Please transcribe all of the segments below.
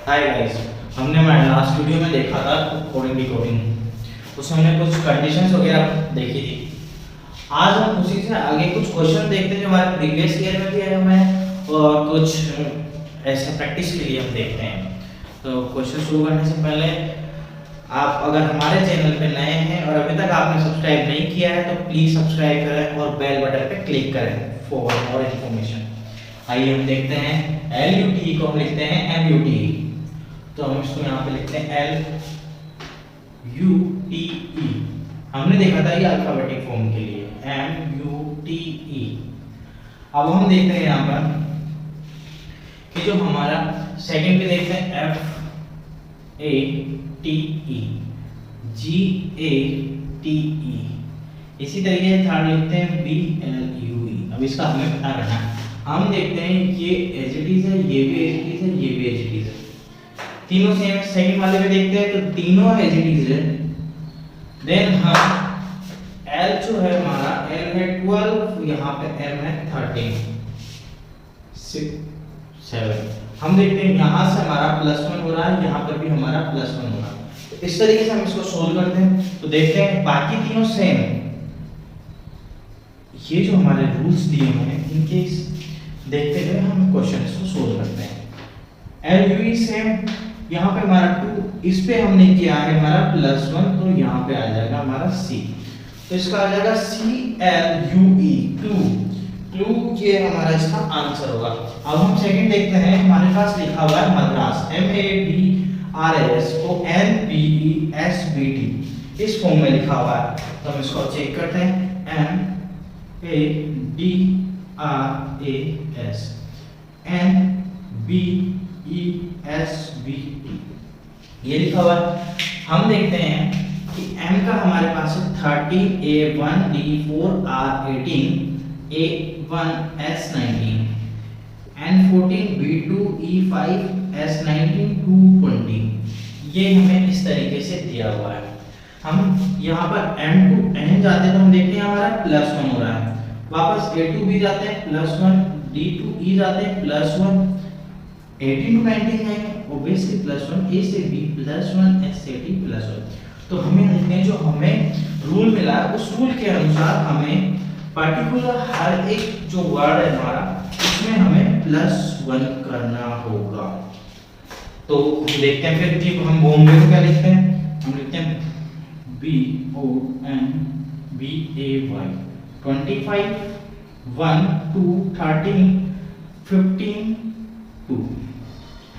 Hi guys, हमने हमारे last video में देखा था कोडिंग डिकोडिंग, उसमें हमने कुछ कंडीशंस वगैरह देखी थी। आज हम उसी से आगे कुछ क्वेश्चन देखते हैं जो हमारे प्रीवियस ईयर में भी आए हुए हैं और कुछ ऐसे प्रैक्टिस के लिए हम देखते हैं। तो क्वेश्चन शुरू करने से पहले आप अगर हमारे चैनल पे नए हैं और अभी तक आपने सब्सक्राइब नहीं किया है तो प्लीज़ सब्सक्राइब करें और बेल बटन पे क्लिक करें फॉर मोर इन्फॉर्मेशन। आइए हम देखते हैं LUT को हम लिखते हैं MUTE, तो हम इसको यहाँ पे लिखते हैं LUTE। हमने देखा था ये अल्फाबेटिक फॉर्म के लिए MUTE। अब हम देखते हैं यहाँ पर कि जो हमारा सेकंड पे देखते हैं FATE, इसी तरीके से थर्ड लिखते हैं BLUE। अब इसका हमें पता करना है। हम देखते हैं ये एज इट इज है, ये भी एज इट इज है, ये भी एज इट इज है, तीनों सेम। सेकंड वाले पे देखते हैं तो तीनों एज इट इज है। देन हम L जो है हमारा L है 12, यहाँ पे M है 13, 6, 7। हम देखते हैं यहाँ से हमारा +1 हो रहा है, यहाँ पर भी हमारा +1 हो रहा है। तो इस तरीके से हम इसको सोल्व करते हैं। तो देखते हैं बाकी तीनों सेम, ये जो हमारे रूल्स दिए हुए हैं इनके देखते हुए हम क्वेश्चन को सोल्व करते हैं। LUE सेम, यहाँ पे हमारा 2, इस पे हमने किया है हमारा +1, तो यहाँ पे आ जाएगा हमारा C, तो इसका आ जाएगा CLUE 2, ये हमारा इसका आंसर होगा। अब हम सेकंड देखते हैं, हमारे पास लिखा हुआ है मद्रास MADRAS को NPESBT इस फॉर्म में लिखा हुआ है, तो हम इसको चेक करते हैं। MADRAS NPESBT ये लिखा हुआ है। हम देखते हैं कि M का हमारे पास 13 A1 D4 R18 A1 S19 N14 B2 E5 S19 220, ये हमें इस तरीके से दिया हुआ है। हम यहाँ पर M to N जाते हैं तो हम देखते हैं हमारा +1 हो रहा है, वापस A to B जाते हैं +1, D to E जाते हैं +1, 18 to 19 जाएंगे ऑब्वियसली +1, A से B +1, S से D +1। तो हमें देखते हैं जो हमें रूल मिला है उस रूल के अनुसार हमें पर्टिकुलर हर एक जो वर्ड है हमारा उसमें हमें +1 करना होगा। तो हम देखते हैं फिर कि हम बॉम्बे को क्या लिखते हैं, हम लिखते हैं BOMBAY 25 1 2 13 15 2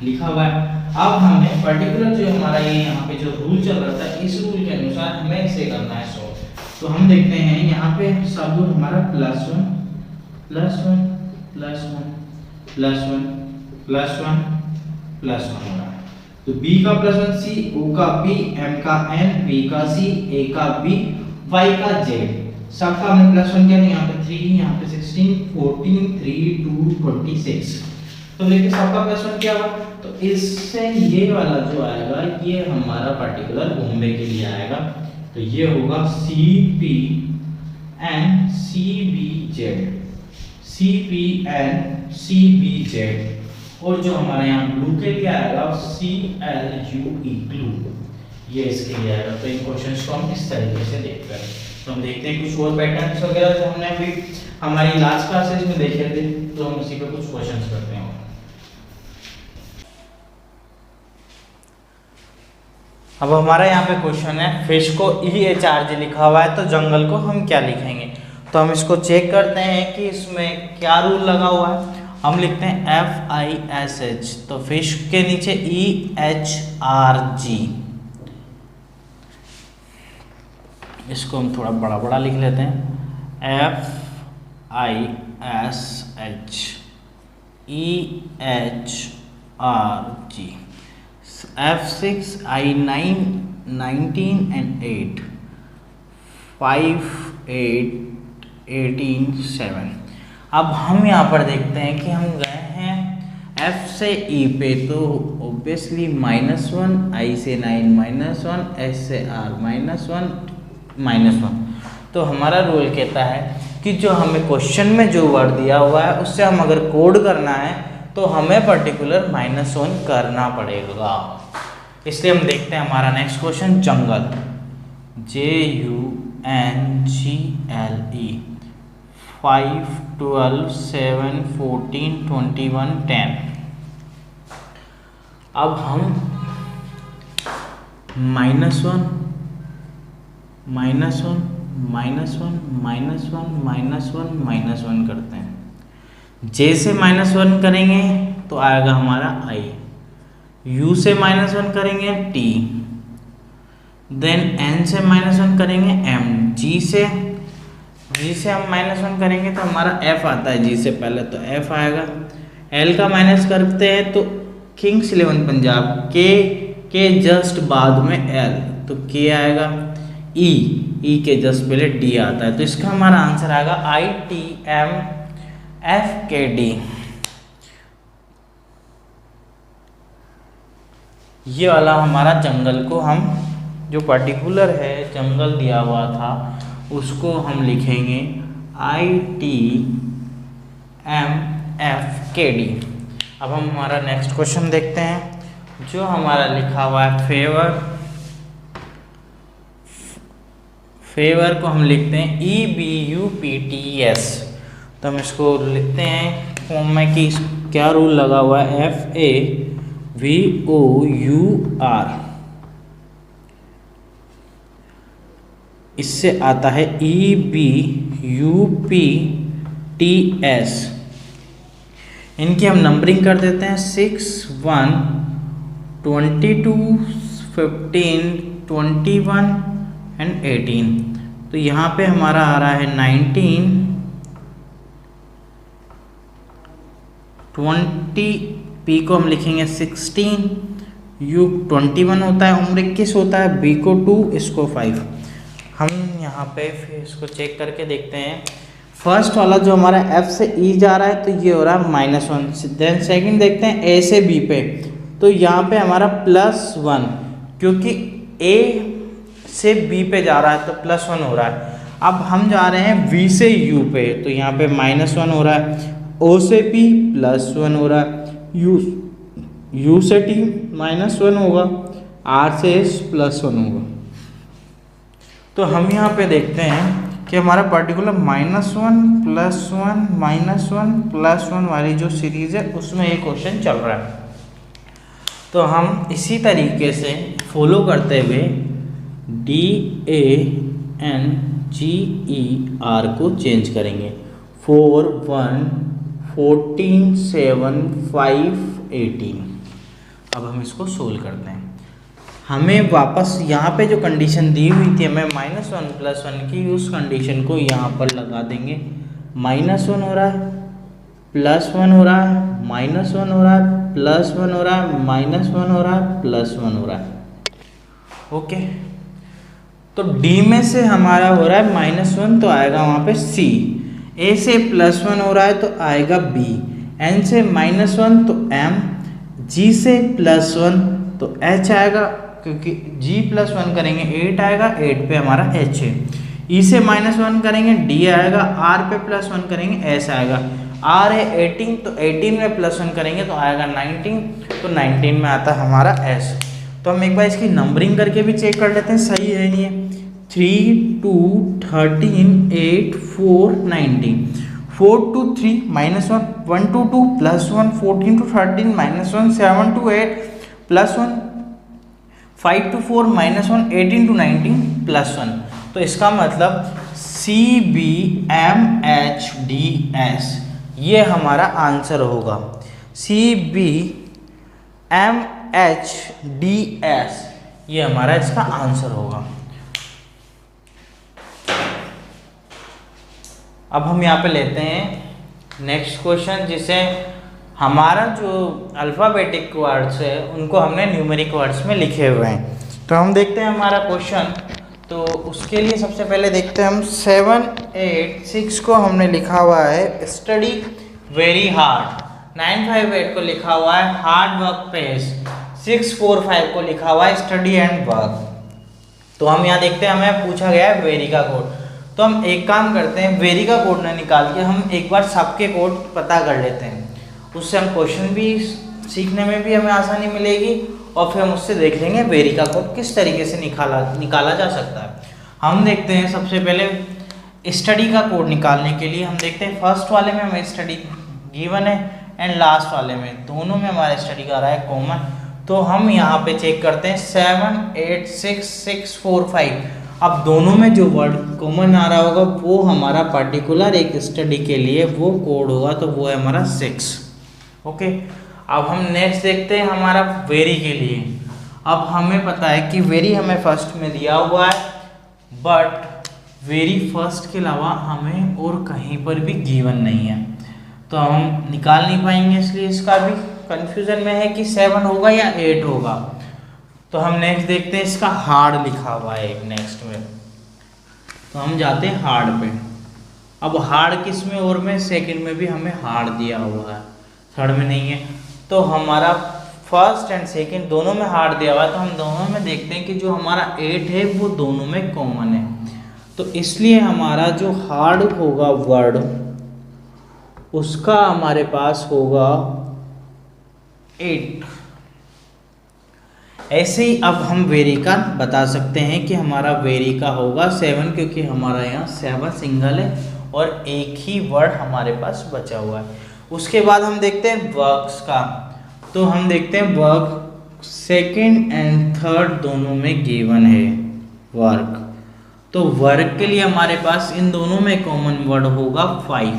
लिखा हुआ है। अब हमें पर्टिकुलर जो हमारा ये यहाँ पे जो रूल चल रहा था इस रूल के अनुसार हमें इसे करना है सॉल्व। तो हम देखते हैं यहाँ पे सब रूल हमारा +1 +1 +1 +1 +1 +1 हो रहा है। तो B का +1 C, O का B, M का N, P का C, A का B, Y का Z, सबका हमने +1 किया। यहाँ पे 3, यहाँ पे 16 14 3 2 26, तो देखिए सबका +1 क्या हुआ। तो इससे ये वाला जो आएगा ये हमारा पर्टिकुलर बॉम्बे के लिए आएगा, तो ये होगा CPNCBZ, और जो हमारा यहाँ ब्लू के लिए आएगा CLUE ग्लू, ये इसके लिए आएगा। तो इन क्वेश्चंस को हम इस तरीके से देखते हैं। तो हम देखते हैं कुछ और पैटर्न्स वगैरह जो हमने अभी हमारी लास्ट क्लासेस में देखे थे, तो हम उसी पे कुछ क्वेश्चंस करते हैं। अब हमारा यहाँ पे क्वेश्चन है, फिश को EHRG लिखा हुआ है तो जंगल को हम क्या लिखेंगे। तो हम इसको चेक करते हैं कि इसमें क्या रूल लगा हुआ है। हम लिखते हैं FISH, तो फिश के नीचे EHRG, इसको हम थोड़ा बड़ा बड़ा लिख लेते हैं। FISH EHRG F6 I9 19 and 8 5 8 18 7। अब हम यहाँ पर देखते हैं कि हम गए हैं F से E पे, तो ऑब्वियसली -1, I से 9 -1, S से R -1 -1। तो हमारा रूल कहता है कि जो हमें क्वेश्चन में जो वर्ड दिया हुआ है उससे हम अगर कोड करना है तो हमें पर्टिकुलर -1 करना पड़ेगा। इसलिए हम देखते हैं हमारा नेक्स्ट क्वेश्चन, जंगल, JUNGLE 5, 12, 7, 14, 21, 10। अब हम -1 -1 -1 -1 करते हैं। J से -1 करेंगे तो आएगा हमारा I, U से -1 करेंगे T, देन N से -1 करेंगे M, G से हम -1 करेंगे तो हमारा F आता है G से पहले, तो F आएगा। L का माइनस करते हैं तो किंग्स 11 पंजाब, के जस्ट बाद में L, तो K आएगा। E के जस्ट पहले D आता है, तो इसका हमारा आंसर आएगा ITMFKD। ये वाला हमारा जंगल को हम जो पर्टिकुलर है जंगल दिया हुआ था उसको हम लिखेंगे ITMFKD। अब हम हमारा नेक्स्ट क्वेश्चन देखते हैं, जो हमारा लिखा हुआ है फेवर को हम लिखते हैं EBUPTS। तो हम इसको लिखते हैं फॉर्म में कि क्या रूल लगा हुआ है, FAVOUR, इससे आता है EBUPTS। इनकी हम नंबरिंग कर देते हैं 6, 1, 22, 15, 21 एंड 18। तो यहाँ पे हमारा आ रहा है 19, 20, P को हम लिखेंगे 16, U 21 होता है, उम्र 21 होता है, B को 2, इसको 5। हम यहाँ पे फिर इसको चेक करके देखते हैं। फर्स्ट वाला जो हमारा F से E जा रहा है तो ये हो रहा है -1। देन सेकंड देखते हैं A से B पे, तो यहाँ पे हमारा +1, क्योंकि A से B पे जा रहा है तो +1 हो रहा है। अब हम जा रहे हैं V से U पे, तो यहाँ पे -1 हो रहा है। O से P +1 हो रहा है, U से T -1 होगा, R से S +1 होगा। तो हम यहाँ पे देखते हैं कि हमारा पर्टिकुलर -1 वाली जो सीरीज है उसमें ये क्वेश्चन चल रहा है। तो हम इसी तरीके से फॉलो करते हुए DANGER को चेंज करेंगे। 4, 1, 14, 7, 5, 18। अब हम इसको सोल्व करते हैं। हमें वापस यहाँ पे जो कंडीशन दी हुई थी, हमें -1 +1 की, उस कंडीशन को यहाँ पर लगा देंगे। -1 हो रहा है, +1 हो रहा है, -1 हो रहा है, +1 हो रहा है, -1 हो रहा है, +1 हो रहा है। ओके, तो D में से हमारा हो रहा है -1 तो आएगा वहाँ पे C, A से +1 हो रहा है तो आएगा B, N से -1 तो M, G से +1 तो H आएगा, क्योंकि G +1 करेंगे 8 आएगा, 8 पे हमारा H है। E से -1 करेंगे D आएगा, R पे +1 करेंगे S आएगा। R है 18 तो 18 में +1 करेंगे तो आएगा 19, तो 19 में आता है हमारा S। तो हम एक बार इसकी नंबरिंग करके भी चेक कर लेते हैं सही है नहीं है। 3, 2, 13, 8, 4, 19, 4 to 3 -1, 1 to 2 +1, 14 to 13 -1, 7 to 8 +1, 5 to 4 -1, 18 to 19 +1। तो इसका मतलब CBMHDS ये हमारा आंसर होगा। CBMHDS ये हमारा इसका आंसर होगा। अब हम यहाँ पे लेते हैं नेक्स्ट क्वेश्चन, जिसे हमारा जो अल्फ़ाबेटिक वर्ड्स है उनको हमने न्यूमेरिक वर्ड्स में लिखे हुए हैं। तो हम देखते हैं हमारा क्वेश्चन। तो उसके लिए सबसे पहले देखते हैं हम 7, 8, 6 को हमने लिखा हुआ है स्टडी वेरी हार्ड, 958 को लिखा हुआ है हार्ड वर्क पेस, 645 को लिखा हुआ है स्टडी एंड वर्क। तो हम यहाँ देखते हैं हमें पूछा गया है वेरी का कोड। तो हम एक काम करते हैं, वेरी का कोड ना निकाल के हम एक बार सबके कोड पता कर लेते हैं। उससे हम क्वेश्चन भी सीखने में भी हमें आसानी मिलेगी और फिर हम उससे देख लेंगे वेरी का कोड किस तरीके से निकाला जा सकता है। हम देखते हैं सबसे पहले स्टडी का कोड निकालने के लिए हम देखते हैं फर्स्ट वाले में हमें स्टडी गिवन है एंड लास्ट वाले में दोनों में हमारा स्टडी का रहा है कॉमन। तो हम यहाँ पे चेक करते हैं 7 8 6 6 4 5। अब दोनों में जो वर्ड कॉमन आ रहा होगा वो हमारा पर्टिकुलर एक स्टडी के लिए वो कोड होगा, तो वो है हमारा 6। ओके, अब हम नेक्स्ट देखते हैं हमारा वेरी के लिए। अब हमें पता है कि वेरी हमें फर्स्ट में दिया हुआ है, बट वेरी फर्स्ट के अलावा हमें और कहीं पर भी गिवन नहीं है, तो हम निकाल नहीं पाएंगे। इसलिए इसका भी कंफ्यूजन में है कि 7 होगा या 8 होगा। तो हम नेक्स्ट देखते हैं, इसका हार्ड लिखा हुआ है एक नेक्स्ट में, तो हम जाते हैं हार्ड पे। अब हार्ड किस में और में सेकंड में भी हमें हार्ड दिया हुआ है, थर्ड में नहीं है। तो हमारा फर्स्ट एंड सेकंड दोनों में हार्ड दिया हुआ है, तो हम दोनों में देखते हैं कि जो हमारा 8 है वो दोनों में कॉमन है। तो इसलिए हमारा जो हार्ड होगा वर्ड उसका हमारे पास होगा 8। ऐसे ही अब हम वेरी का बता सकते हैं कि हमारा वेरी का होगा 7, क्योंकि हमारा यहाँ 7 सिंगल है और एक ही वर्ड हमारे पास बचा हुआ है। उसके बाद हम देखते हैं वर्क्स का, तो हम देखते हैं वर्क सेकंड एंड थर्ड दोनों में गिवन है वर्क। तो वर्क के लिए हमारे पास इन दोनों में कॉमन वर्ड होगा 5,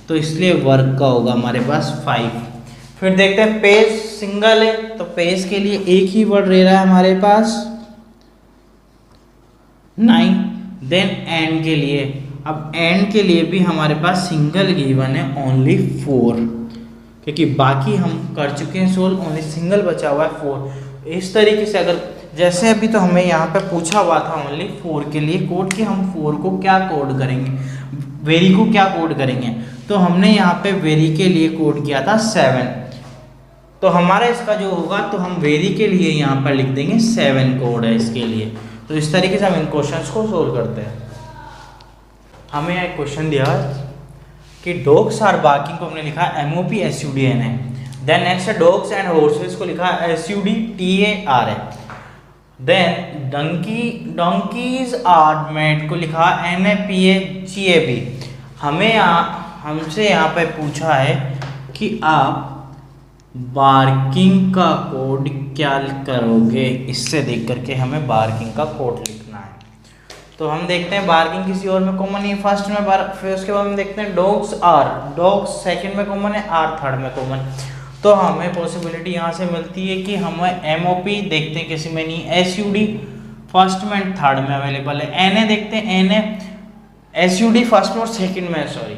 तो इसलिए वर्क का होगा हमारे पास 5। फिर देखते हैं पेज सिंगल है, तो पेज के लिए एक ही वर्ड रह रहा है हमारे पास 9। देन एंड के लिए, अब एंड के लिए भी हमारे पास सिंगल गिवन है ओनली 4, क्योंकि बाकी हम कर चुके हैं सोल्व, ओनली सिंगल बचा हुआ है 4। इस तरीके से अगर जैसे अभी तो हमें यहाँ पे पूछा हुआ था ओनली 4 के लिए कोड कि हम 4 को क्या कोड करेंगे, वेरी को क्या कोड करेंगे, तो हमने यहाँ पे वेरी के लिए कोड किया था 7। तो हमारा इसका जो होगा तो हम वेरी के लिए यहाँ पर लिख देंगे 7 कोड है इसके लिए। तो इस तरीके से हम इन क्वेश्चंस को सोल्व करते हैं। हमें एक क्वेश्चन दिया कि डॉग्स आर बार्किंग को हमने लिखा MOP SUDN है। देन नेक्स्ट है डॉग्स एंड हॉर्सेस को लिखा SUDTAR है। देन डंकीज आर मेड को लिखा NAPAGAB। हमसे यहाँ पे पूछा है कि आप बार्किंग का कोड क्या करोगे, इससे देख करके हमें बार्किंग का कोड लिखना है। तो हम देखते हैं बार्किंग किसी और में कॉमन नहीं, फर्स्ट में फिर उसके बाद हम देखते हैं डॉग्स सेकंड में कॉमन है, आर थर्ड में कॉमन। तो हमें पॉसिबिलिटी यहाँ से मिलती है कि हमें MOP देखते हैं किसी में नहीं, SUD फर्स्ट में एंड थर्ड में अवेलेबल है। NA देखते हैं, NA SUD फर्स्ट में और सेकंड में, सॉरी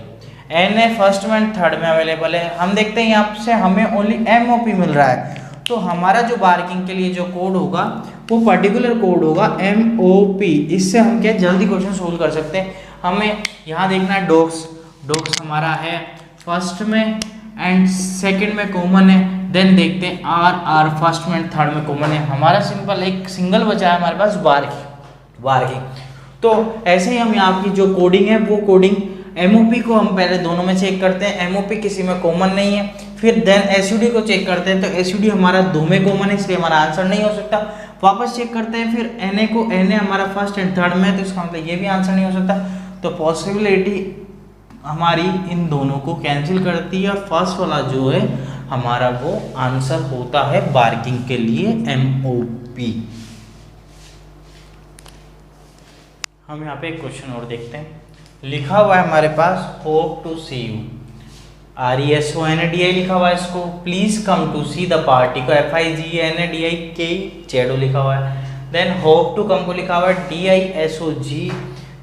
NA फर्स्ट में एंड थर्ड में अवेलेबल है। हम देखते हैं यहाँ से हमें ओनली MOP मिल रहा है, तो हमारा जो बार्किंग के लिए जो कोड होगा वो पर्टिकुलर कोड होगा MOP। इससे हम क्या जल्दी क्वेश्चन सोल्व कर सकते हैं। हमें यहाँ देखना है डॉग्स हमारा है फर्स्ट में एंड सेकंड में कॉमन है। देन देखते हैं आर फर्स्ट में थर्ड में कॉमन है। हमारा सिंपल एक सिंगल बचा है हमारे पास बार्किंग। तो ऐसे ही हम यहाँ की जो कोडिंग है वो कोडिंग MOP को हम पहले दोनों में चेक करते हैं, MOP किसी में कॉमन नहीं है। फिर देन SUD को चेक करते हैं, तो SUD हमारा दो में कॉमन है इसलिए हमारा आंसर नहीं हो सकता। वापस चेक करते हैं फिर NA को, NA हमारा फर्स्ट एंड थर्ड में है तो इसका मतलब ये भी आंसर नहीं हो सकता। तो पॉसिबिलिटी हमारी इन दोनों को कैंसिल करती है और फर्स्ट वाला जो है हमारा वो आंसर होता है बार्किंग के लिए MOP। हम यहाँ पे एक क्वेश्चन और देखते हैं, लिखा हुआ है हमारे पास hope to see you, RESONDI लिखा हुआ है इसको, please come to see the party को FIGNDIKZO लिखा हुआ है। देन होप टू कम को लिखा हुआ है DISOG,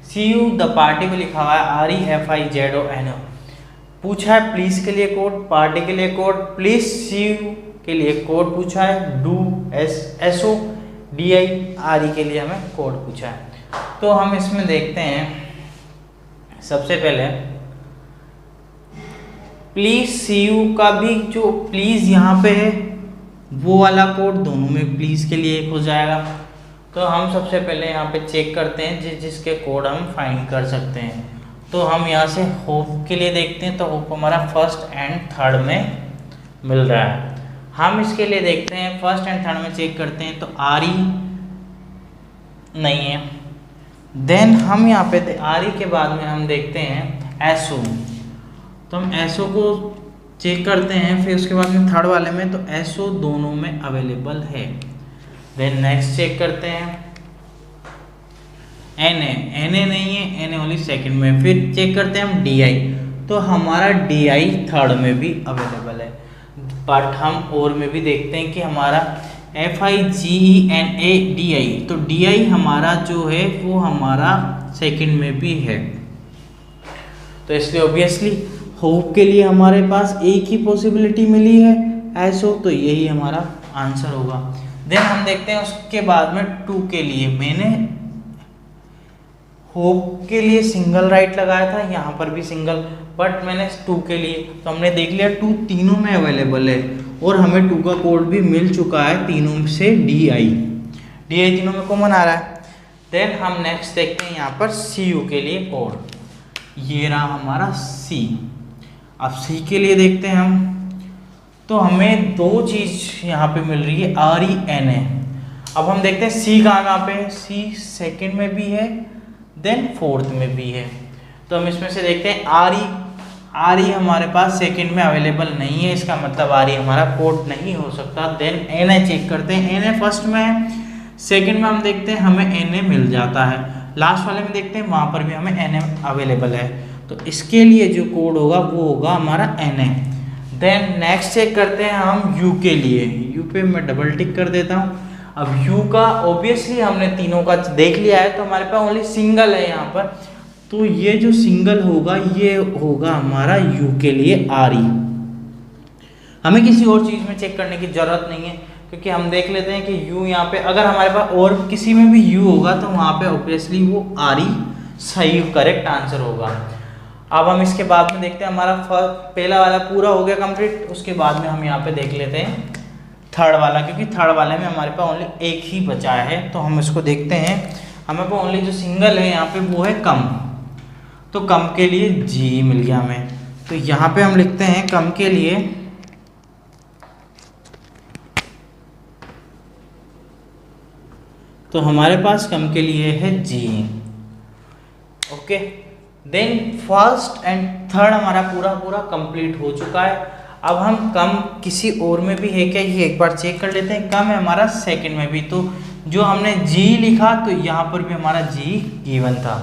see you the party को लिखा हुआ है REFIZONO। पूछा है प्लीज के लिए कोड, पार्टी के लिए कोड, प्लीज सी यू के लिए कोड पूछा है, डू SODIRE के लिए हमें कोड पूछा है। तो हम इसमें देखते हैं सबसे पहले प्लीज सी यू का भी जो प्लीज यहाँ पे है वो वाला कोड दोनों में प्लीज के लिए एक हो जाएगा। तो हम सबसे पहले यहाँ पे चेक करते हैं जिसके कोड हम फाइंड कर सकते हैं। तो हम यहाँ से होप के लिए देखते हैं, तो होप हमारा फर्स्ट एंड थर्ड में मिल रहा है। हम इसके लिए देखते हैं फर्स्ट एंड थर्ड में चेक करते हैं तो RE नहीं है। देन हम यहाँ पे RE के बाद में हम देखते हैं SO, तो हम SO को चेक करते हैं। फिर उसके बाद में थर्ड वाले में तो SO दोनों में अवेलेबल है। देन नेक्स्ट चेक करते हैं Na नहीं है, Na ओनली सेकंड में। फिर चेक करते हैं हम DI, तो हमारा DI थर्ड में भी अवेलेबल है। बट हम और में भी देखते हैं कि हमारा FIGENA DI, तो DI हमारा जो है वो हमारा सेकंड में भी है। तो इसलिए ऑब्वियसली होप के लिए हमारे पास एक ही पॉसिबिलिटी मिली है SO, तो यही हमारा आंसर होगा। देन हम देखते हैं उसके बाद में 2 के लिए। मैंने होप के लिए सिंगल राइट लगाया था, यहाँ पर भी सिंगल, बट मैंने 2 के लिए तो हमने देख लिया 2 तीनों में अवेलेबल है और हमें 2 का कोड भी मिल चुका है तीनों से। DI तीनों में कॉमन आ रहा है। देन हम नेक्स्ट देखते हैं यहाँ पर CU के लिए कोड, ये रहा हमारा C। अब C के लिए देखते हैं हम, तो हमें 2 चीज़ यहाँ पे मिल रही है RENA। अब हम देखते हैं C कहाँ पे है। C सेकंड में भी है, देन फोर्थ में भी है। तो हम इसमें से देखते हैं RE हमारे पास सेकंड में अवेलेबल नहीं है, इसका मतलब RE हमारा कोड नहीं हो सकता। देन NA चेक करते हैं, NA फर्स्ट में है, सेकंड में हम देखते हैं हमें NA मिल जाता है, लास्ट वाले में देखते हैं वहाँ पर भी हमें NA अवेलेबल है। तो इसके लिए जो कोड होगा वो होगा हमारा NA। देन नेक्स्ट चेक करते हैं हम U के लिए। U पे मैं डबल टिक कर देता हूँ। अब U का ऑब्वियसली हमने तीनों का देख लिया है, तो हमारे पास ओनली सिंगल है यहाँ पर, तो ये जो सिंगल होगा ये होगा हमारा U के लिए RE। हमें किसी और चीज़ में चेक करने की ज़रूरत नहीं है, क्योंकि हम देख लेते हैं कि U यहाँ पे अगर हमारे पास और किसी में भी U होगा तो वहाँ पे ऑब्वियसली वो RE सही करेक्ट आंसर होगा। अब हम इसके बाद में देखते हैं, हमारा पहला वाला पूरा हो गया कंप्लीट। उसके बाद में हम यहाँ पे देख लेते हैं थर्ड वाला, क्योंकि थर्ड वाले में हमारे पास ओनली एक ही बचा है, तो हम इसको देखते हैं। हमें पास ओनली जो सिंगल है यहाँ पे वो है कम, तो कम के लिए G मिल गया हमें। तो यहाँ पे हम लिखते हैं कम के लिए तो हमारे पास कम के लिए है G। Okay, then first and third हमारा पूरा कंप्लीट हो चुका है। अब हम कम किसी और में भी है क्या ये एक बार चेक कर लेते हैं। कम है हमारा सेकंड में भी, तो जो हमने G लिखा तो यहाँ पर भी हमारा G गिवन था,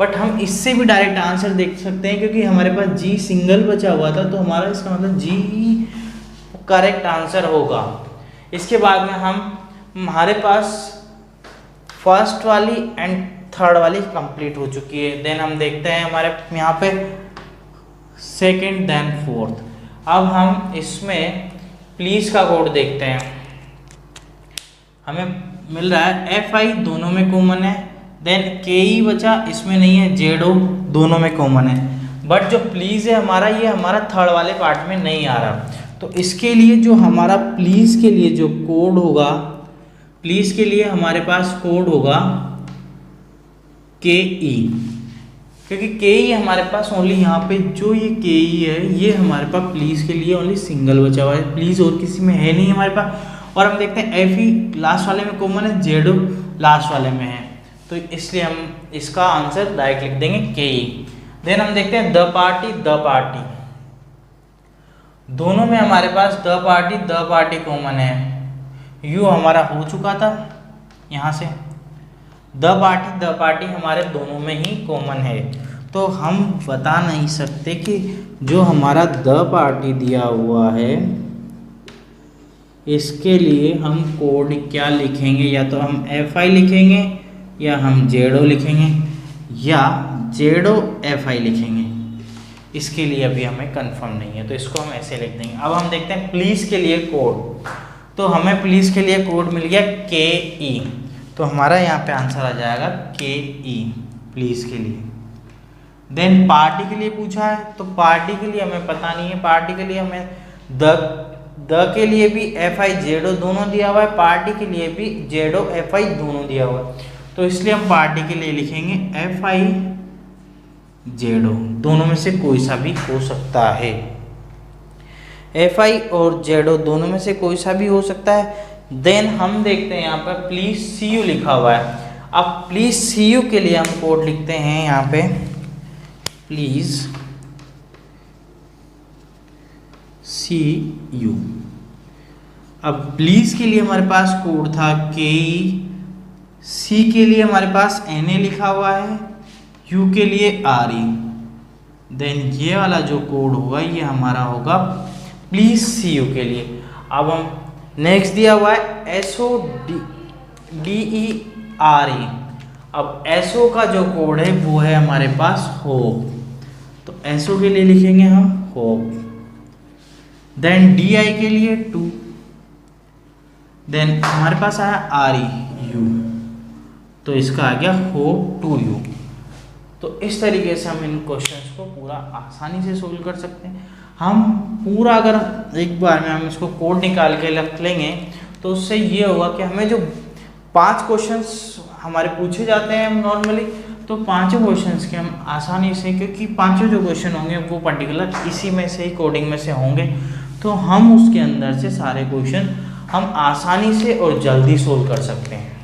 बट हम इससे भी डायरेक्ट आंसर देख सकते हैं, क्योंकि हमारे पास G सिंगल बचा हुआ था, तो हमारा इसका मतलब G करेक्ट आंसर होगा। इसके बाद में हमारे पास फर्स्ट वाली एंड थर्ड वाली कंप्लीट हो चुकी है। देन हम देखते हैं हमारे यहाँ पे सेकंड देन फोर्थ। अब हम इसमें प्लीज़ का कोड देखते हैं। हमें मिल रहा है FI दोनों में कॉमन है, देन KE बचा, इसमें नहीं है, ZO दोनों में कॉमन है, बट जो प्लीज़ है हमारा ये हमारा थर्ड वाले पार्ट में नहीं आ रहा। तो इसके लिए जो हमारा प्लीज़ के लिए जो कोड होगा, प्लीज़ के लिए हमारे पास कोड होगा KE, क्योंकि KE हमारे पास ओनली यहाँ पे जो ये KE है ये हमारे पास प्लीज़ के लिए ओनली सिंगल बचा हुआ है, प्लीज़ और किसी में है नहीं हमारे पास। और हम देखते हैं FE लास्ट वाले में कॉमन है, ZO लास्ट वाले में है, तो इसलिए हम इसका आंसर डायरेक्ट लिख देंगे KE। देन हम देखते हैं द पार्टी दोनों में हमारे पास द पार्टी कॉमन है। U हमारा हो चुका था यहाँ से, द पार्टी हमारे दोनों में ही कॉमन है, तो हम बता नहीं सकते कि जो हमारा द पार्टी दिया हुआ है इसके लिए हम कोड क्या लिखेंगे, या तो हम FI लिखेंगे या हम ZO लिखेंगे या ZO FI लिखेंगे, इसके लिए अभी हमें कंफर्म नहीं है, तो इसको हम ऐसे लिख देंगे। अब हम देखते हैं प्लीज़ के लिए कोड, तो हमें प्लीज़ के लिए कोड मिल गया KE, तो हमारा यहाँ पे आंसर आ जाएगा KE प्लीज़ के लिए। देन पार्टी के लिए पूछा है, तो पार्टी के लिए हमें पता नहीं है, पार्टी के लिए हमें द के लिए भी FI ZO दोनों दिया हुआ है, पार्टी के लिए भी ZO FI दोनों दिया हुआ है, तो इसलिए हम पार्टी के लिए लिखेंगे FI ZO, दोनों में से कोई सा भी हो सकता है। FI और ZO दोनों में से कोई सा भी हो सकता है। देन हम देखते हैं यहाँ पर प्लीज सी यू लिखा हुआ है। अब प्लीज सी यू के लिए हम कोड लिखते हैं यहाँ पे प्लीज सी यू। अब प्लीज के लिए हमारे पास कोड था के, सी के लिए हमारे पास NA लिखा हुआ है, यू के लिए RE। देन ये वाला जो कोड होगा ये हमारा होगा प्लीज सी यू के लिए। अब हम नेक्स्ट दिया हुआ है SODERE। अब SO का जो कोड है वो है हमारे पास होप, तो SO के लिए लिखेंगे हम होप। देन DI के लिए 2, देन हमारे पास आया REU, तो इसका आ गया होप 2U। तो इस तरीके से हम इन क्वेश्चंस को पूरा आसानी से सोल्व कर सकते हैं। हम पूरा अगर एक बार में हम इसको कोड निकाल के रख लेंगे तो उससे ये होगा कि हमें जो 5 क्वेश्चंस हमारे पूछे जाते हैं नॉर्मली, तो 5 क्वेश्चंस के हम आसानी से, क्योंकि 5 जो क्वेश्चन होंगे वो पर्टिकुलर इसी में से ही कोडिंग में से होंगे, तो हम उसके अंदर से सारे क्वेश्चन हम आसानी से और जल्दी सोल्व कर सकते हैं।